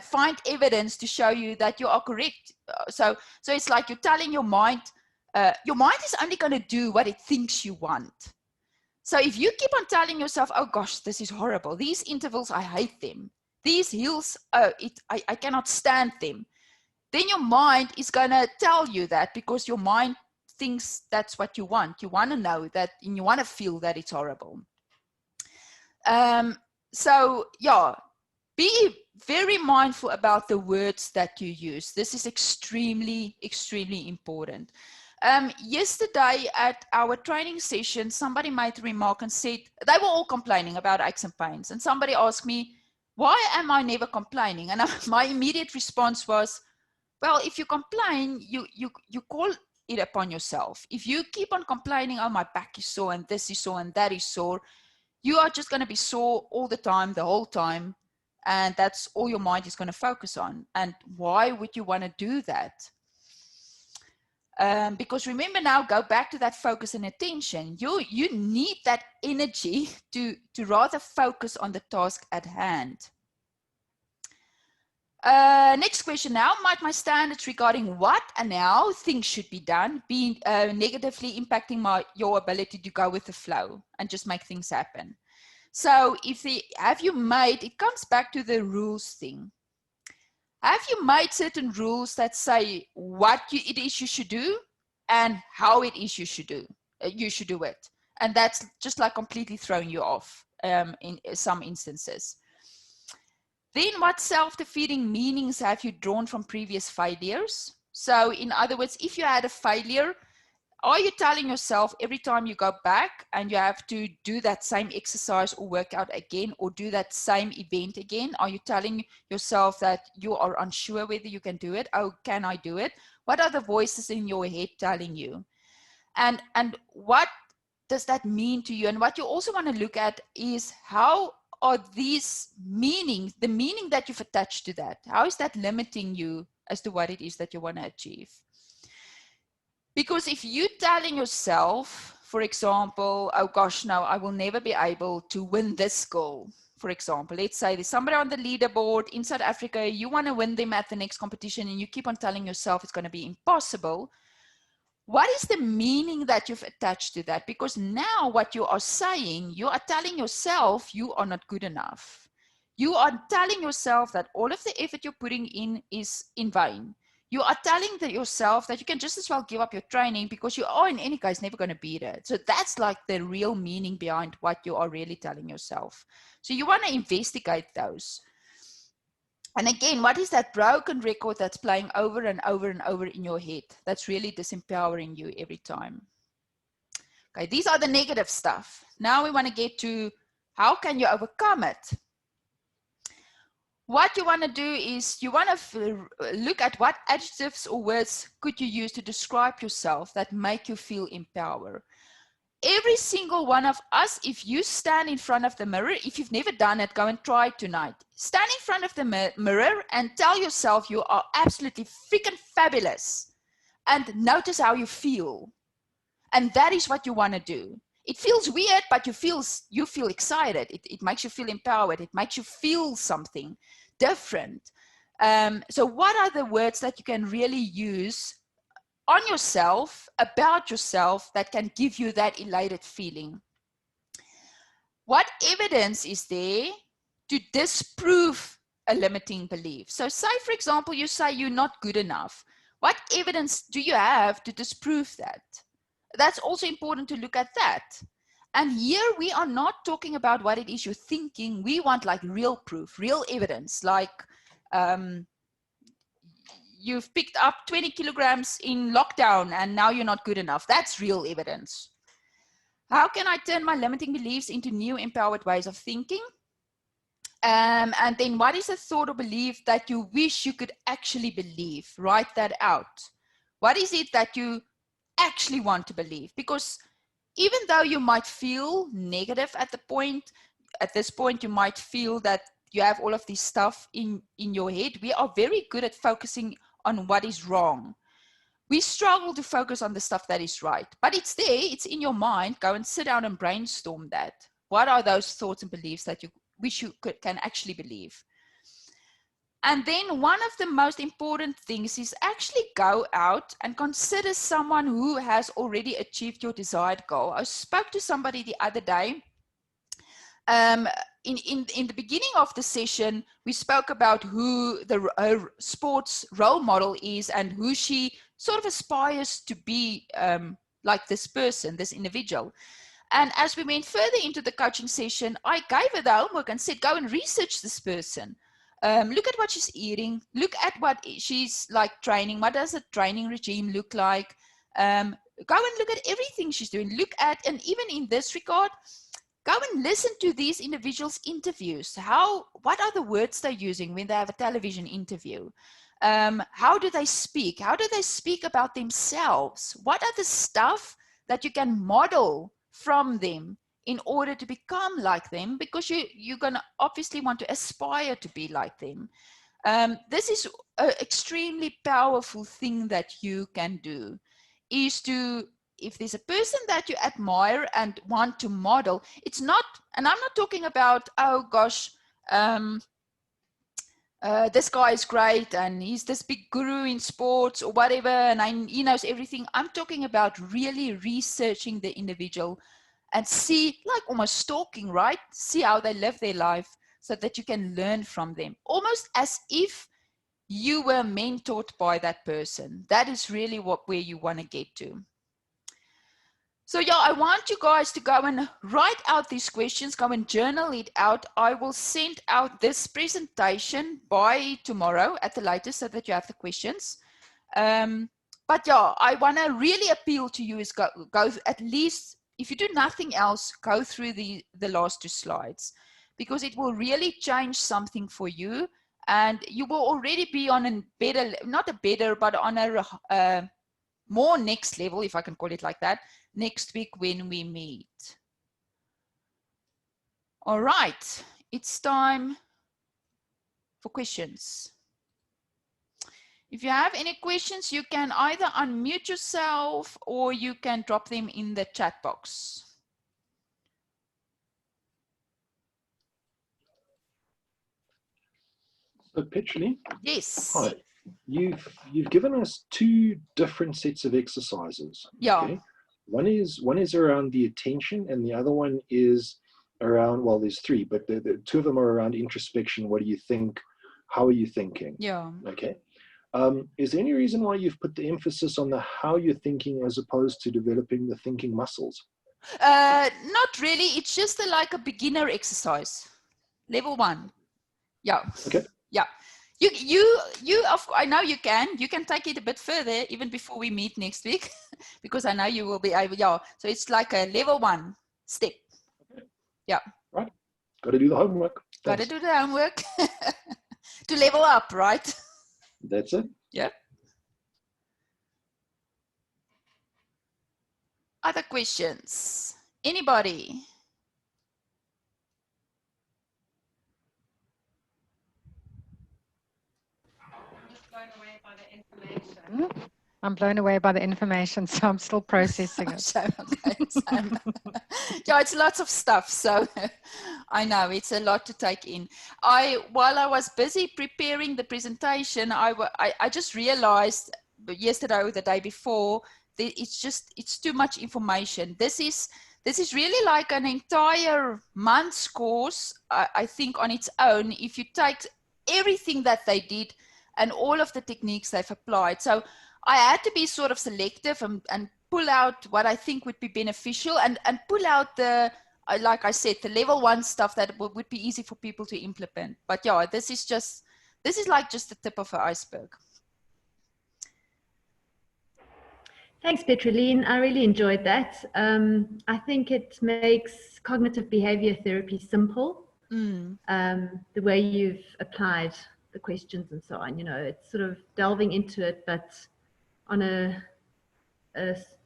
Speaker 1: find evidence to show you that you are correct. So it's like you're telling your mind is only going to do what it thinks you want. So if you keep on telling yourself, oh gosh, this is horrible. These intervals, I hate them. These hills, I cannot stand them. Then your mind is going to tell you that, because your mind thinks that's what you want. You want to know that, and you want to feel that it's horrible. So yeah, be very mindful about the words that you use. This is extremely, extremely important. Yesterday at our training session, somebody made a remark and said, they were all complaining about aches and pains. And somebody asked me, why am I never complaining? And my immediate response was, well, if you complain, you call it upon yourself. If you keep on complaining, oh, my back is sore and this is sore and that is sore, you are just going to be sore all the time, the whole time. And that's all your mind is going to focus on. And why would you want to do that? Because remember now, go back to that focus and attention. You need that energy to rather focus on the task at hand. Next question now. Might my standards regarding what and how things should be done be negatively impacting your ability to go with the flow and just make things happen? So have you made, it comes back to the rules thing. Have you made certain rules that say what it is you should do and how it is you should do it? And that's just like completely throwing you off in some instances. Then what self-defeating meanings have you drawn from previous failures? So in other words, if you had a failure, are you telling yourself every time you go back and you have to do that same exercise or workout again or do that same event again? Are you telling yourself that you are unsure whether you can do it? Oh, can I do it? What are the voices in your head telling you? And what does that mean to you? And what you also want to look at is how are these meanings, the meaning that you've attached to that, how is that limiting you as to what it is that you want to achieve? Because if you're telling yourself, for example, oh gosh, no, I will never be able to win this goal. For example, let's say there's somebody on the leaderboard in South Africa, you want to win them at the next competition and you keep on telling yourself it's going to be impossible. What is the meaning that you've attached to that? Because now what you are saying, you are telling yourself you are not good enough. You are telling yourself that all of the effort you're putting in is in vain. You are telling yourself that you can just as well give up your training because you are in any case never going to beat it. So that's like the real meaning behind what you are really telling yourself. So you want to investigate those. And again, what is that broken record that's playing over and over and over in your head that's really disempowering you every time? Okay, these are the negative stuff. Now we want to get to how can you overcome it? What you want to do is you want to look at what adjectives or words could you use to describe yourself that make you feel empowered. Every single one of us, if you stand in front of the mirror, if you've never done it, go and try it tonight. Stand in front of the mirror and tell yourself you are absolutely freaking fabulous and notice how you feel. And that is what you want to do. It feels weird, but you feel excited. It makes you feel empowered. It makes you feel something different. So what are the words that you can really use on yourself, about yourself, that can give you that elated feeling? What evidence is there to disprove a limiting belief? So say, for example, you say you're not good enough. What evidence do you have to disprove that? That's also important to look at that. And here we are not talking about what it is you're thinking. We want like real proof, real evidence, like you've picked up 20 kilograms in lockdown and now you're not good enough. That's real evidence. How can I turn my limiting beliefs into new empowered ways of thinking? And then what is a thought or belief that you wish you could actually believe? Write that out. What is it that you actually want to believe? Because even though you might feel negative at this point, you might feel that you have all of this stuff in your head. We are very good at focusing on what is wrong. We struggle to focus on the stuff that is right, but it's there, it's in your mind. Go and sit down and brainstorm that. What are those thoughts and beliefs that you wish you can actually believe? And then one of the most important things is actually go out and consider someone who has already achieved your desired goal. I spoke to somebody the other day. In the beginning of the session, we spoke about who her sports role model is and who she sort of aspires to be, like this person, this individual. And as we went further into the coaching session, I gave her the homework and said, go and research this person. Look at what she's eating. Look at what she's like training. What does a training regime look like? Go and look at everything she's doing. Look at, and even in this regard, go and listen to these individuals' interviews. What are the words they're using when they have a television interview? How do they speak? How do they speak about themselves? What are the stuff that you can model from them in order to become like them? Because you're going to obviously want to aspire to be like them. This is an extremely powerful thing that you can do, is to, if there's a person that you admire and want to model, it's not, and I'm not talking about, oh gosh, this guy is great and he's this big guru in sports or whatever, and he knows everything. I'm talking about really researching the individual and see, like almost stalking, right? See how they live their life so that you can learn from them, almost as if you were mentored by that person. That is really where you want to get to. So yeah, I want you guys to go and write out these questions, go and journal it out. I will send out this presentation by tomorrow at the latest so that you have the questions. But yeah, I want to really appeal to you is go at least, if you do nothing else, go through the last 2 slides, because it will really change something for you, and you will already be on a better, not a better, but on a more next level, if I can call it like that, next week when we meet. All right, it's time for questions. If you have any questions, you can either unmute yourself or you can drop them in the chat box.
Speaker 3: So Petrolene,
Speaker 1: Yes.
Speaker 3: hi. You've given us 2 different sets of exercises.
Speaker 1: Yeah.
Speaker 3: Okay? One is around the attention, and the other one is around, well, there's 3, but the 2 of them are around introspection. What do you think? How are you thinking?
Speaker 1: Yeah.
Speaker 3: Okay. Is there any reason why you've put the emphasis on the how you're thinking as opposed to developing the thinking muscles?
Speaker 1: Not really. It's just like a beginner exercise, level 1. Yeah.
Speaker 3: Okay.
Speaker 1: Yeah. I know you can take it a bit further even before we meet next week, because I know you will be able. Yeah. So it's like a level 1 step.
Speaker 3: Okay.
Speaker 1: Yeah.
Speaker 3: Right. Got to do the homework.
Speaker 1: Got to do the homework to level up, right?
Speaker 3: That's it.
Speaker 1: Yeah. Other questions? Anybody?
Speaker 2: I'm blown away by the information, so I'm still processing it.
Speaker 1: So, okay, yeah, it's lots of stuff. So I know it's a lot to take in. While I was busy preparing the presentation, I just realized yesterday or the day before that it's too much information. This is really like an entire month's course, I think, on its own, if you take everything that they did and all of the techniques they've applied. So I had to be sort of selective and pull out what I think would be beneficial and pull out the, like I said, the level 1 stuff that would be easy for people to implement. But yeah, this is like just the tip of the iceberg.
Speaker 4: Thanks, Petrolene. I really enjoyed that. I think it makes cognitive behavior therapy simple. The way you've applied the questions and so on, it's sort of delving into it, but on a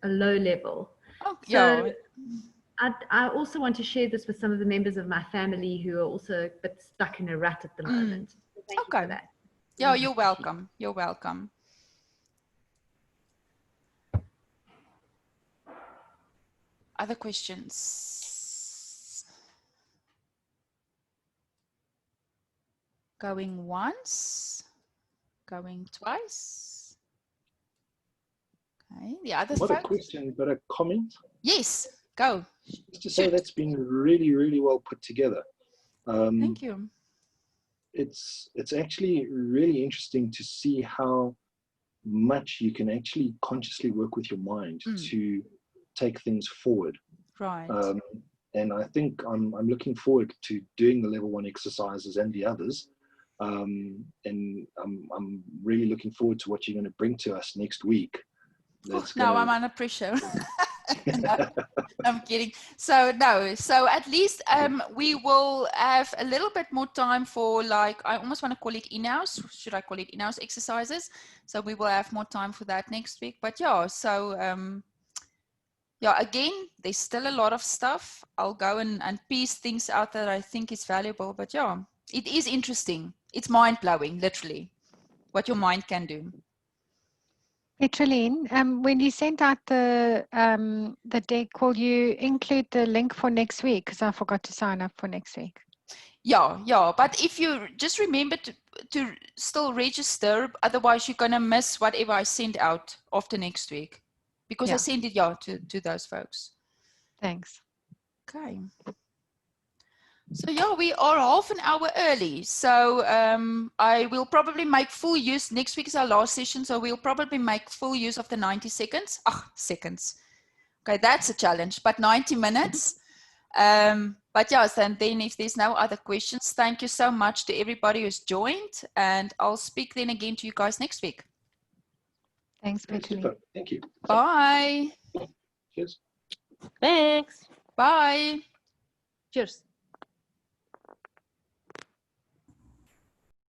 Speaker 4: low level.
Speaker 1: Oh,
Speaker 4: so
Speaker 1: yeah.
Speaker 4: I also want to share this with some of the members of my family who are also a bit stuck in a rut at the moment. So thank you for that.
Speaker 1: Yeah, you're welcome. You're welcome. Other questions? Going once, going twice. Okay, the other
Speaker 3: Not
Speaker 1: folks?
Speaker 3: a question, but a comment.
Speaker 1: Yes, go.
Speaker 3: Just to say that's been really, really well put together.
Speaker 1: Thank you.
Speaker 3: It's actually really interesting to see how much you can actually consciously work with your mind to take things forward.
Speaker 1: Right.
Speaker 3: And I think I'm looking forward to doing the level 1 exercises and the others. And I'm really looking forward to what you're going to bring to us next week.
Speaker 1: Now I'm under pressure. No, I'm kidding. So at least we will have a little bit more time for, like, I almost want to call it in-house. Should I call it in-house exercises? So we will have more time for that next week. But yeah, so yeah, again, there's still a lot of stuff. I'll go and piece things out that I think is valuable. But yeah, it is interesting. It's mind-blowing, literally, what your mind can do.
Speaker 2: Petrolene, when you sent out the deck, will you include the link for next week? Because I forgot to sign up for next week.
Speaker 1: Yeah. But if you just remember to to still register, otherwise you're going to miss whatever I send out after next week, because I
Speaker 2: Yeah.
Speaker 1: sent it to those folks.
Speaker 2: Thanks.
Speaker 1: Okay. So yeah, we are half an hour early. So I will probably make full use. Next week is our last session, so we'll probably make full use of the 90 seconds. Seconds. Okay, that's a challenge, but 90 minutes. But yes, and then if there's no other questions, thank you so much to everybody who's joined, and I'll speak then again to you guys next week.
Speaker 2: Thanks,
Speaker 3: Yeah,
Speaker 2: Petrolene.
Speaker 3: super. Thank you.
Speaker 1: Bye.
Speaker 3: Cheers.
Speaker 5: Thanks.
Speaker 1: Bye.
Speaker 5: Cheers.